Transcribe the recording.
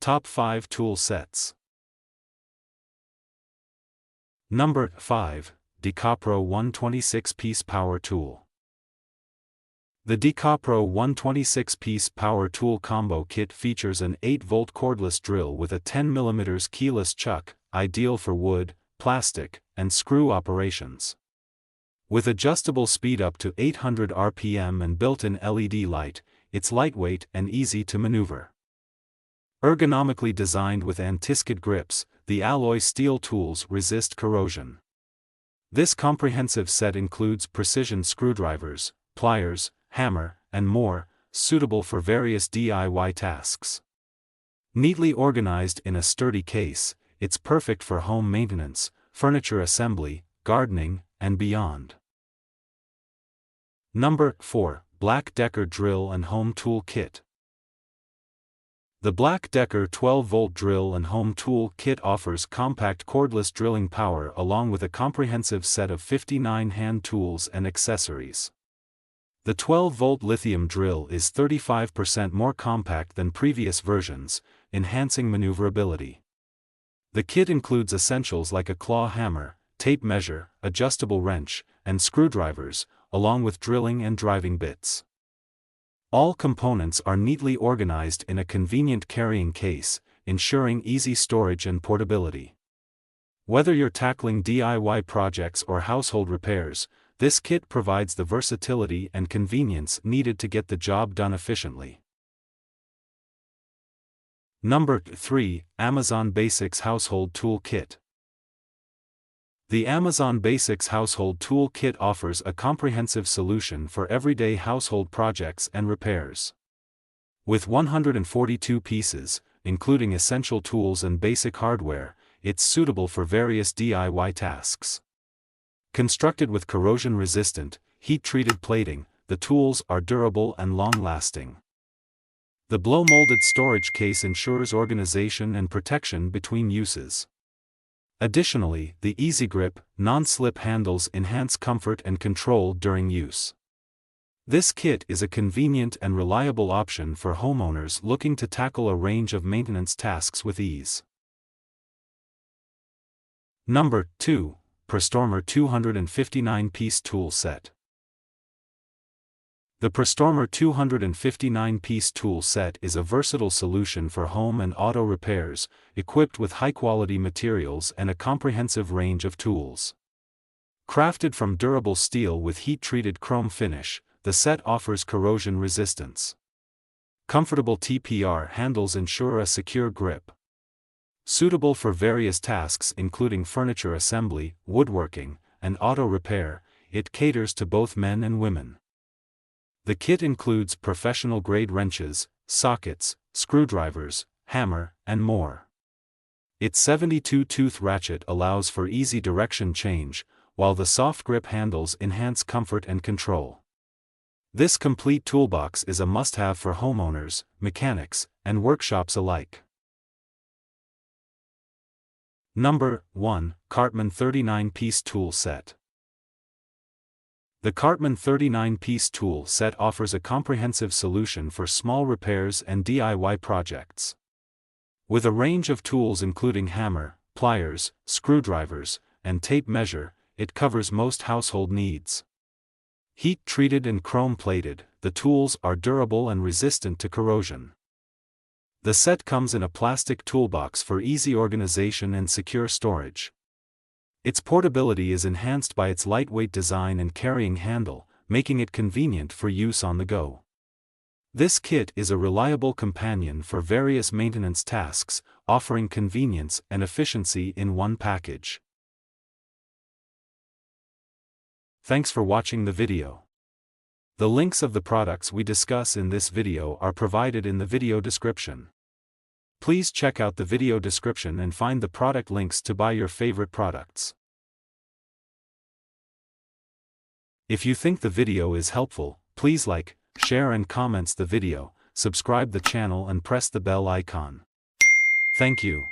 Top 5 Tool Sets. Number 5. DEKOPRO 126-piece Power Tool. The DEKOPRO 126-piece Power Tool Combo Kit features an 8-volt cordless drill with a 10mm keyless chuck, ideal for wood, plastic, and screw operations. With adjustable speed up to 800 RPM and built-in LED light, it's lightweight and easy to maneuver. Ergonomically designed with anti-skid grips, the alloy steel tools resist corrosion. This comprehensive set includes precision screwdrivers, pliers, hammer, and more, suitable for various DIY tasks. Neatly organized in a sturdy case, it's perfect for home maintenance, furniture assembly, gardening, and beyond. Number 4. BLACK+DECKER Drill and Home Tool Kit. The BLACK+DECKER 12-volt drill and home tool kit offers compact cordless drilling power along with a comprehensive set of 59 hand tools and accessories. The 12-volt lithium drill is 35% more compact than previous versions, enhancing maneuverability. The kit includes essentials like a claw hammer, tape measure, adjustable wrench, and screwdrivers, along with drilling and driving bits. All components are neatly organized in a convenient carrying case, ensuring easy storage and portability. Whether you're tackling DIY projects or household repairs, this kit provides the versatility and convenience needed to get the job done efficiently. Number 3. Amazon Basics Household Tool Kit. The Amazon Basics Household Tool Kit offers a comprehensive solution for everyday household projects and repairs. With 142 pieces, including essential tools and basic hardware, it's suitable for various DIY tasks. Constructed with corrosion-resistant, heat-treated plating, the tools are durable and long-lasting. The blow-molded storage case ensures organization and protection between uses. Additionally, the easy grip, non-slip handles enhance comfort and control during use. This kit is a convenient and reliable option for homeowners looking to tackle a range of maintenance tasks with ease. Number 2. Prostormer 259-piece Tool Set. The Prostormer 259-piece tool set is a versatile solution for home and auto repairs, equipped with high-quality materials and a comprehensive range of tools. Crafted from durable steel with heat-treated chrome finish, the set offers corrosion resistance. Comfortable TPR handles ensure a secure grip. Suitable for various tasks including furniture assembly, woodworking, and auto repair, it caters to both men and women. The kit includes professional-grade wrenches, sockets, screwdrivers, hammer, and more. Its 72-tooth ratchet allows for easy direction change, while the soft grip handles enhance comfort and control. This complete toolbox is a must-have for homeowners, mechanics, and workshops alike. Number 1. Cartman 39-piece Tool Set. The Cartman 39-piece tool set offers a comprehensive solution for small repairs and DIY projects. With a range of tools including hammer, pliers, screwdrivers, and tape measure, it covers most household needs. Heat-treated and chrome-plated, the tools are durable and resistant to corrosion. The set comes in a plastic toolbox for easy organization and secure storage. Its portability is enhanced by its lightweight design and carrying handle, making it convenient for use on the go. This kit is a reliable companion for various maintenance tasks, offering convenience and efficiency in one package. Thanks for watching the video. The links of the products we discuss in this video are provided in the video description. Please check out the video description and find the product links to buy your favorite products. If you think the video is helpful, please like, share and comments the video, subscribe the channel and press the bell icon. Thank you.